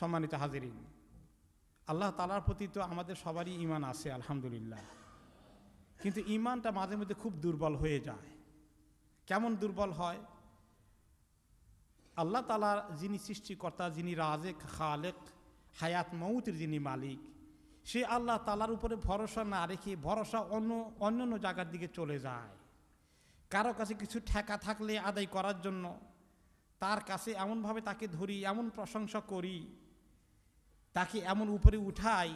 সম্মানিত হাজিরিন, আল্লাহ তাআলার প্রতি তো আমাদের সবারই ঈমান আছে আলহামদুলিল্লাহ, কিন্তু ঈমানটা মাঝে মধ্যে খুব দুর্বল হয়ে যায়। কেমন দুর্বল হয়? আল্লাহ তাআলার যিনি সৃষ্টিকর্তা, যিনি রাজেক, খালেক, হায়াত মউতের যিনি মালিক, সে আল্লাহ তাআলার উপরে ভরসা না রেখে ভরসা অন্য জায়গার দিকে চলে যায়। কারো কাছে কিছু ঠেকা থাকলে আদায় করার জন্য তার কাছে এমনভাবে তাকে ধরি, এমন প্রশংসা করি, তাকে এমন উপরে উঠাই,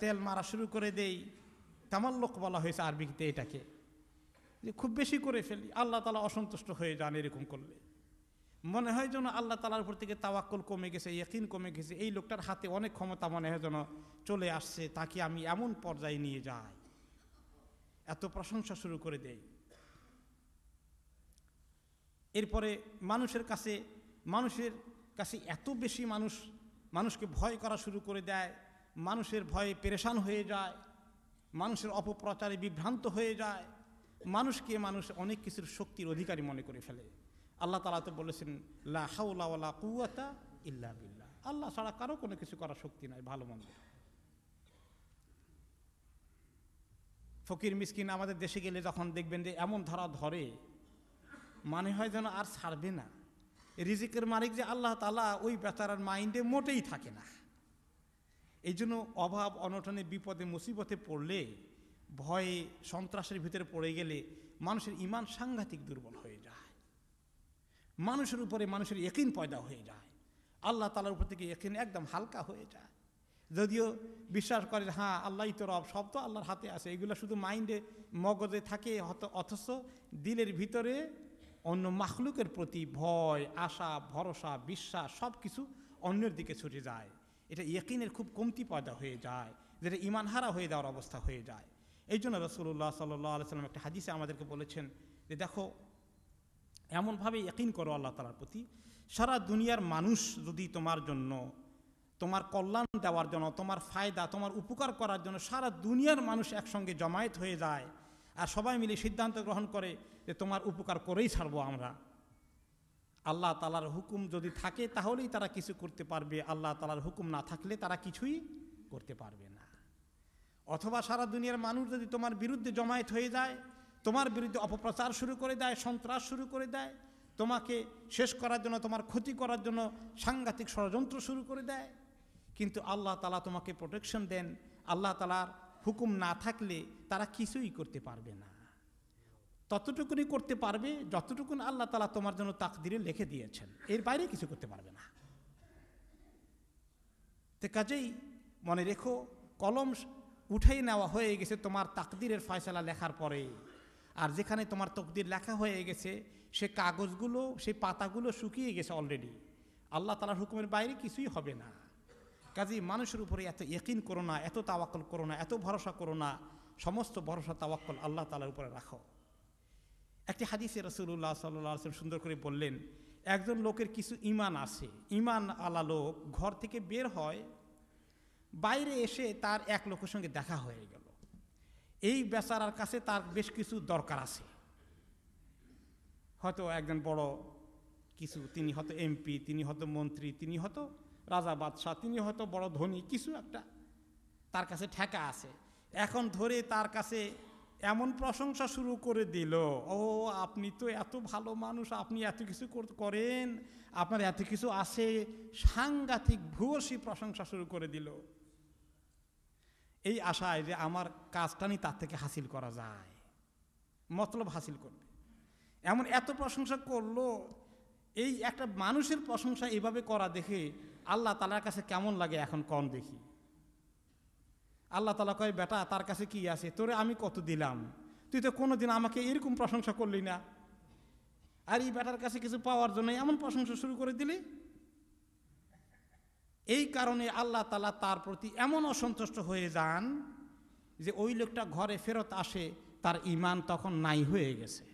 তেল মারা শুরু করে দেই। তামাল্লুক বলা হয়েছে আরবিতে এটাকে, যে খুব বেশি করে ফেলি, আল্লাহ তাআলা অসন্তুষ্ট হয়ে যান। এরকম করলে মনে হয় যেন আল্লাহ তাআলার উপর থেকে তাওয়াক্কুল কমে গেছে, ইয়াকিন কমে গেছে, এই লোকটার হাতে অনেক ক্ষমতা মনে হয় যেন চলে আসছে, তাকে আমি এমন পর্যায়ে নিয়ে যাই, এত প্রশংসা শুরু করে দেই। এরপরে মানুষের কাছে এত বেশি মানুষকে ভয় করা শুরু করে দেয়, মানুষের ভয়ে পেরেশান হয়ে যায়, মানুষের অপপ্রচারে বিভ্রান্ত হয়ে যায়, মানুষ অনেক কিছুর শক্তির অধিকারী মনে করে ফেলে। আল্লাহ তাআলা তো বলেছেন, লা হাওলা ওয়ালা কুওয়াতা ইল্লা বিল্লাহ, আল্লাহ ছাড়া কারো কোনো কিছু করার শক্তি নাই ভালো মন্দ। ফকির মিসকিন আমাদের দেশে গেলে যখন দেখবেন যে এমন ধারা ধরে, মনে হয় যেন আর ছাড়বে না। রিজিকের মালিক যে আল্লাহ তাআলা, ওই বেচারার মাইন্ডে মোটেই থাকে না। এই জন্য অভাব অনটনে বিপদে মুসিবতে পড়লে, ভয়ে সন্ত্রাসের ভিতরে পড়ে গেলে মানুষের ঈমান সাংঘাতিক দুর্বল হয়ে যায়, মানুষের উপরে মানুষের ইয়াকিন পয়দা হয়ে যায়, আল্লাহ তাআলার উপর থেকে ইয়াকিন একদম হালকা হয়ে যায়। যদিও বিশ্বাস করে হ্যাঁ আল্লাহই তো রব, সব তো আল্লাহর হাতে আছে, এগুলো শুধু মাইন্ডে মগজে থাকে, অথচ দিলের ভিতরে অন্য মাখলুকের প্রতি ভয়, আশা, ভরসা, বিশ্বাস সব কিছু অন্যের দিকে ছুটে যায়। এটা ইয়াকিনের খুব কমতি পয়দা হয়ে যায়, যেটা ঈমান হারা হয়ে যাওয়ার অবস্থা হয়ে যায়। এই জন্য রাসূলুল্লাহ সাল্লাল্লাহু আলাইহি ওয়াসাল্লাম একটা হাদিসে আমাদেরকে বলেছেন যে দেখো, এমনভাবে ইয়াকিন করো আল্লাহ তাআলার প্রতি, সারা দুনিয়ার মানুষ যদি তোমার জন্য, তোমার কল্যাণ দেওয়ার জন্য, তোমার ফায়দা, তোমার উপকার করার জন্য সারা দুনিয়ার মানুষ একসঙ্গে জমায়েত হয়ে যায় আর সবাই মিলে সিদ্ধান্ত গ্রহণ করে যে তোমার উপকার করেই ছাড়বো আমরা, আল্লাহ তাআলার হুকুম যদি থাকে তাহলেই তারা কিছু করতে পারবে, আল্লাহ তাআলার হুকুম না থাকলে তারা কিছুই করতে পারবে না। অথবা সারা দুনিয়ার মানুষ যদি তোমার বিরুদ্ধে জমায়েত হয়ে যায়, তোমার বিরুদ্ধে অপপ্রচার শুরু করে দেয়, সন্ত্রাস শুরু করে দেয়, তোমাকে শেষ করার জন্য, তোমার ক্ষতি করার জন্য সাংঘাতিক ষড়যন্ত্র শুরু করে দেয়, কিন্তু আল্লাহ তাআলা তোমাকে প্রোটেকশন দেন, আল্লাহ তাআলার হুকুম না থাকলে তারা কিছুই করতে পারবে না। ততটুকুনি করতে পারবে যতটুকুন আল্লাহ তাআলা তোমার জন্য তাকদিরে লিখে দিয়েছেন, এর বাইরে কিছু করতে পারবে না। তো কাজেই মনে রেখো, কলম উঠাই নেওয়া হয়ে গেছে তোমার তাকদিরের ফয়সালা লেখার পরে, আর যেখানে তোমার তকদির লেখা হয়ে গেছে সে কাগজগুলো, সেই পাতাগুলো শুকিয়ে গেছে অলরেডি, আল্লাহ তাআলার হুকুমের বাইরে কিছুই হবে না। কাজেই মানুষের উপরে এত ইয়াকিন করো না, এত তাওয়াক্কুল করো না, এত ভরসা করো না, সমস্ত ভরসা তাওয়াক্কুল আল্লাহ তাআলার উপরে রাখো। একটি হাদিসে রাসূলুল্লাহ সাল্লাল্লাহু আলাইহি ওয়াসাল্লাম সুন্দর করে বললেন, একজন লোকের কিছু ঈমান আছে, ঈমান আলা লোক ঘর থেকে বের হয়, বাইরে এসে তার এক লোকের সঙ্গে দেখা হয়ে গেল। এই বেচারার কাছে তার বেশ কিছু দরকার আছে, হয়তো একজন বড় কিছু, তিনি হয়তো এমপি, তিনি হয়তো মন্ত্রী, তিনি হয়তো রাজা বাদশাহ, তিনি হয়তো বড় ধনী, কিছু একটা তার কাছে ঠেকা আছে। এখন ধরে তার কাছে এমন প্রশংসা শুরু করে দিল, ও আপনি তো এত ভালো মানুষ, আপনি এত কিছু করেন, আপনার এত কিছু আছে, সাংঘাতিক ভূয়সী প্রশংসা শুরু করে দিল, এই আশায় যে আমার কাজটানি তার থেকে হাসিল করা যায়, মতলব হাসিল করবে, এমন এত প্রশংসা করলো। এই একটা মানুষের প্রশংসা এভাবে করা দেখে আল্লাহ তাআলার কাছে কেমন লাগে এখন কম দেখি। আল্লাহ তাআলা কয়, বেটা তার কাছে কি আছে, তোরে আমি কত দিলাম, তুই তো কোনোদিন আমাকে এরকম প্রশংসা করলি না, আর এই বেটার কাছে কিছু পাওয়ার জন্য এমন প্রশংসা শুরু করে দিলি। এই কারণে আল্লাহ তাআলা তার প্রতি এমন অসন্তুষ্ট হয়ে যান যে ওই লোকটা ঘরে ফেরত আসে, তার ঈমান তখন নাই হয়ে গেছে,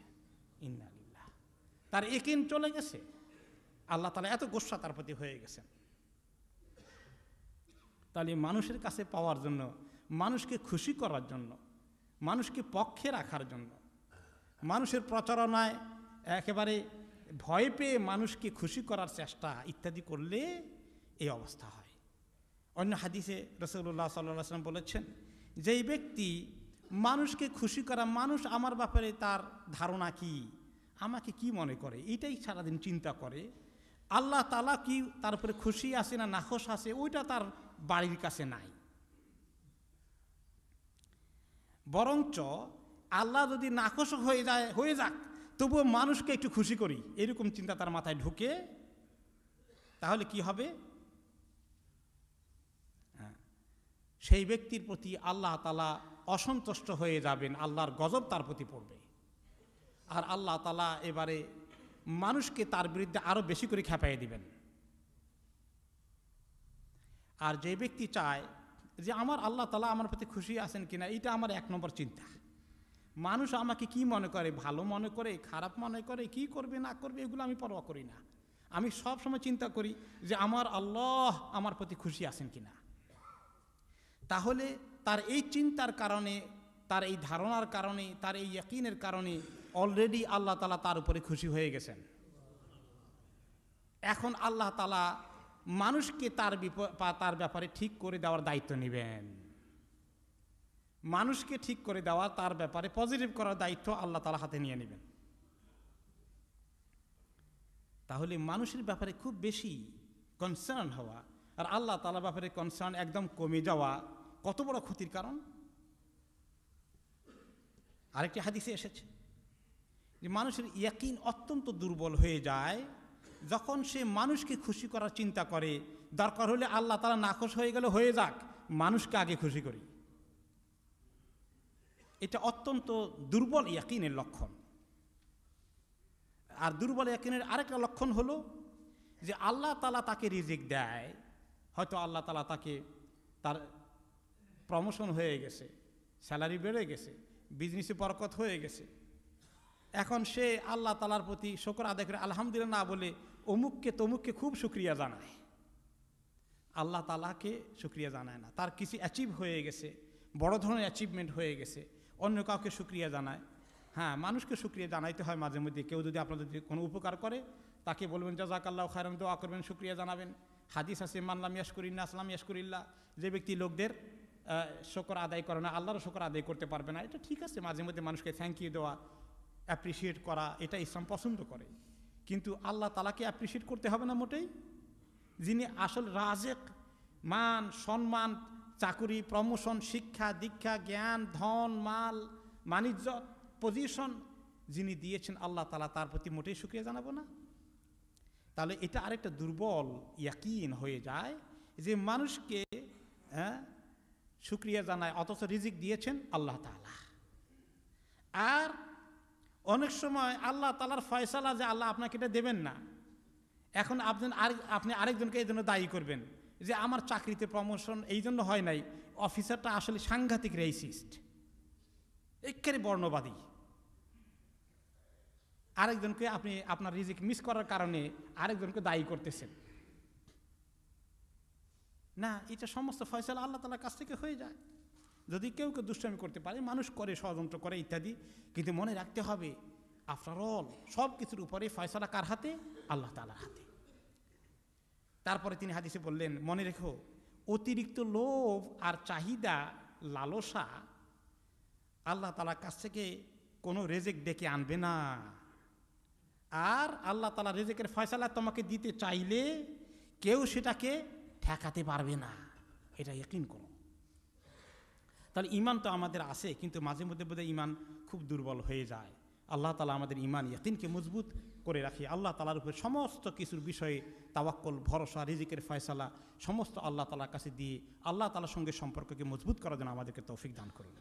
ইন্নালিল্লাহ, তার ইয়াকিন চলে গেছে, আল্লাহ তাআলা এত গোসা তার প্রতি হয়ে গেছেন। তাহলে মানুষের কাছে পাওয়ার জন্য, মানুষকে খুশি করার জন্য, মানুষকে পক্ষে রাখার জন্য, মানুষের প্রচারণায় একেবারে ভয় পেয়ে মানুষকে খুশি করার চেষ্টা ইত্যাদি করলে এই অবস্থা হয়। অন্য হাদিসে রাসূলুল্লাহ সাল্লাল্লাহু আলাইহি ওয়াসাল্লাম বলেছেন, যেই ব্যক্তি মানুষকে খুশি করা, মানুষ আমার ব্যাপারে তার ধারণা কি, আমাকে কি মনে করে, এটাই সারাদিন চিন্তা করে, আল্লাহ তাআলা কি তার উপরে খুশি আছে না নাখোশ আছে ওইটা তার বাড়ির কাছে নাই। বরঞ্চ আল্লাহ যদি নাখোশ হয়ে যাক তবুও মানুষকে একটু খুশি করি, এরকম চিন্তা তার মাথায় ঢুকে, তাহলে কি হবে? সেই ব্যক্তির প্রতি আল্লাহ তাআলা অসন্তুষ্ট হয়ে যাবেন, আল্লাহর গজব তার প্রতি পড়বে। আর আল্লাহ তাআলা এবারে মানুষকে তার বিরুদ্ধে আরো বেশি করে খেপাইয়ে দিবেন। আর যে ব্যক্তি চায় যে আমার আল্লাহ তাআলা আমার প্রতি খুশি আছেন কিনা, এটা আমার এক নম্বর চিন্তা, মানুষ আমাকে কি মনে করে, ভালো মনে করে, খারাপ মনে করে, কি করবে না করবে, এগুলো আমি পরোয়া করি না। আমি সব সময় চিন্তা করি যে আমার আল্লাহ আমার প্রতি খুশি আছেন কিনা। তাহলে তার এই চিন্তার কারণে, তার এই ধারণার কারণে, তার এই ইয়াকিনের কারণে অলরেডি আল্লাহ তাআলা তার উপরে খুশি হয়ে গেছেন। এখন আল্লাহ তাআলা মানুষকে তার ব্যাপারে ঠিক করে দেওয়ার দায়িত্ব নেবেন। মানুষকে ঠিক করে দেওয়া, তার ব্যাপারে পজিটিভ করার দায়িত্ব আল্লাহ তাআলা হাতে নিয়ে নেবেন। তাহলে মানুষের ব্যাপারে খুব বেশি কনসার্ন হওয়া আর আল্লাহ তাআলার ব্যাপারে কনসার্ন একদম কমে যাওয়া কত বড় ক্ষতির কারণ। আরেকটি হাদিসে এসেছে যে মানুষের ইয়াকিন অত্যন্ত দুর্বল হয়ে যায় যখন সে মানুষকে খুশি করার চিন্তা করে, দরকার হলে আল্লাহ তাআলা নাখোশ হয়ে গেলে হয়ে যাক, মানুষকে আগে খুশি করি। এটা অত্যন্ত দুর্বল ইয়াকিনের লক্ষণ। আর দুর্বল ইয়াকিনের আরেকটা লক্ষণ হলো যে আল্লাহ তাআলা তাকে রিজিক দেয়, হয়তো আল্লাহ তাআলা তাকে, তার প্রমোশন হয়ে গেছে, স্যালারি বেড়ে গেছে, বিজনেসে বরকত হয়ে গেছে, এখন সে আল্লাহ তাআলার প্রতি শুকর আদায় করে আলহামদুলিল্লাহ না বলে অমুককে তমুককে খুব শুকরিয়া জানায়, আল্লাহ তাআলাকে শুকরিয়া জানায় না। তার কিছু অ্যাচিভ হয়ে গেছে, বড় ধরনের অ্যাচিভমেন্ট হয়ে গেছে, অন্য কাউকে শুকরিয়া জানায়। হ্যাঁ, মানুষকে শুকরিয়া জানাইতে হয় মাঝে মধ্যে। কেউ যদি আপনার যদি কোনো উপকার করে তাকে বলবেন জাযাকাল্লাহু খায়রান, দোয়া করবেন, শুকরিয়া জানাবেন। হাদিস আছে মান লাম ইয়াশকুরিন নাস লাম ইয়াশকুরিল্লাহ, যে ব্যক্তি লোকদের শুকর আদায় করে না আল্লাহরও শুকর আদায় করতে পারবে না। এটা ঠিক আছে, মাঝে মধ্যে মানুষকে থ্যাংক ইউ দেওয়া, অ্যাপ্রিসিয়েট করা, এটা ইসলাম পছন্দ করে। কিন্তু আল্লাহ তাআলাকে অ্যাপ্রিসিয়েট করতে হবে না মোটেই, যিনি আসল রাজেক, মান সম্মান, চাকুরি, প্রমোশন, শিক্ষা দীক্ষা, জ্ঞান, ধন, মাল, বাণিজ্য, পজিশন যিনি দিয়েছেন আল্লাহ তাআলা, তার প্রতি মোটেই শুকরিয়া জানাবো না? তাহলে এটা আরেকটা দুর্বল ইয়াকিন হয়ে যায় যে মানুষকে শুকরিয়া জানায়, অথচ রিজিক দিয়েছেন আল্লাহ তাআলা। আর অনেক সময় আল্লাহ তাআলার ফয়সালা যে আল্লাহ আপনাকে এটা দেবেন না, এখন আপনি আরেকজনকে এই জন্য দায়ী করবেন যে আমার চাকরিতে প্রমোশন এই জন্য হয় নাই, অফিসারটা আসলে সাংঘাতিক রেসিস্ট, একেবারে বর্ণবাদী। আরেকজনকে আপনি আপনার রিজিক মিস করার কারণে আরেকজনকে দায়ী করতেছেন না, এটা সমস্ত ফয়সালা আল্লাহ তাআলার কাছ থেকে হয়ে যায়। যদি কেউ কেউ দুষ্টামি করতে পারে, মানুষ করে, ষড়যন্ত্র করে ইত্যাদি, কিন্তু মনে রাখতে হবে আফটার অল সব কিছুর উপরে ফয়সালা কার হাতে? আল্লাহ তাআলার হাতে। তারপরে তিনি হাদিসে বললেন, মনে রেখো অতিরিক্ত লোভ আর চাহিদা, লালসা আল্লাহ তাআলার কাছ থেকে কোনো রিজিক ডেকে আনবে না। আর আল্লাহ তাআলা রিজিকের ফয়সালা তোমাকে দিতে চাইলে কেউ সেটাকে ঠেকাতে পারবে না, এটা ইয়াকিন করো। তাহলে ঈমান তো আমাদের আছে, কিন্তু মাঝে মধ্যে বোধহয় ঈমান খুব দুর্বল হয়ে যায়। আল্লাহ তাআলা আমাদের ঈমান ইয়াকিনকে মজবুত করে রাখি। আল্লাহ তাআলার উপর সমস্ত কিছুর বিষয়ে তাওয়াক্কুল, ভরসা, রিজিকের ফয়সালা সমস্ত আল্লাহ তাআলার কাছে দিয়ে আল্লাহ তাআলার সঙ্গে সম্পর্ককে মজবুত করার জন্য আমাদেরকে তৌফিক দান করুন।